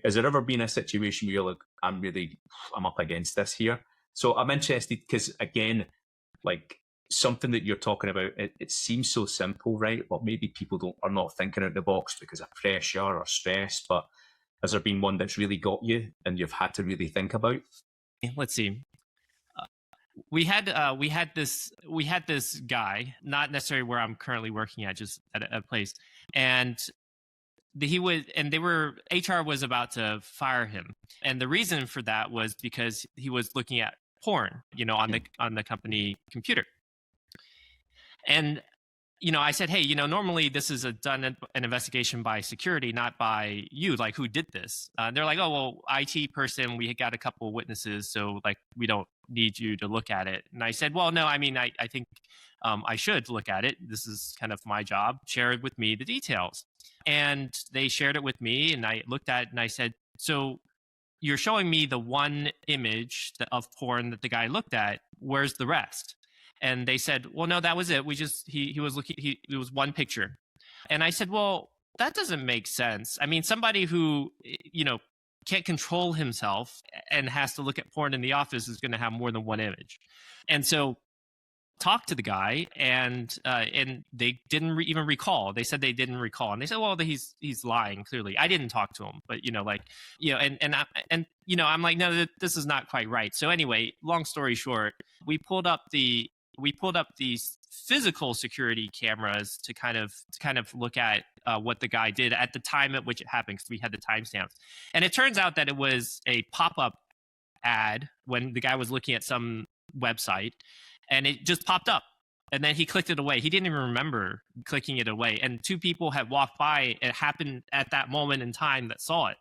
Has there ever been a situation where you're like, I'm up against this here? So I'm interested because, again, like something that you're talking about, it seems so simple, right? But maybe people are not thinking out the box because of pressure or stress. But has there been one that's really got you and you've had to really think about? Let's see. We had this guy, not necessarily where I'm currently working at, just at a place, and HR was about to fire him, and the reason for that was because he was looking at porn, on the company computer. And I said, hey, normally this is done an investigation by security, not by you. Like, who did this? They're like, oh, well, IT person, we got a couple of witnesses, so like we don't need you to look at it. And I said, well, no, I mean, I think I should look at it. This is kind of my job. Share with me the details. And they shared it with me, and I looked at it, and I said, so you're showing me the one image of porn that the guy looked at. Where's the rest? And they said, well, no, that was it. He was looking, it was one picture. And I said, well, that doesn't make sense. I mean, somebody who, can't control himself and has to look at porn in the office is going to have more than one image. And so talked to the guy, and they didn't even recall. They said they didn't recall. And they said, well, he's lying, clearly. I didn't talk to him, but, I'm like, no, this is not quite right. So anyway, long story short, we pulled up these physical security cameras to kind of look at what the guy did at the time at which it happened, because we had the timestamps. And it turns out that it was a pop-up ad when the guy was looking at some website, and it just popped up. And then he clicked it away. He didn't even remember clicking it away. And two people had walked by. It happened at that moment in time that saw it.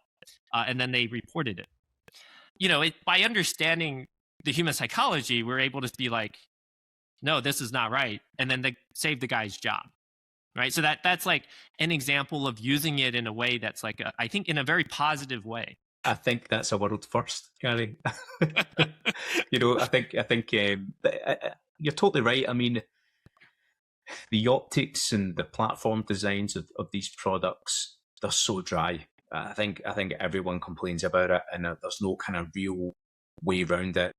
And then they reported it. By understanding the human psychology, we're able to be like, no, this is not right. And then they save the guy's job, right? So that's like an example of using it in a way that's like, I think in a very positive way. I think that's a world first, Gary. I think you're totally right. I mean, the optics and the platform designs of these products, they're so dry. I think everyone complains about it, and there's no kind of real way around it.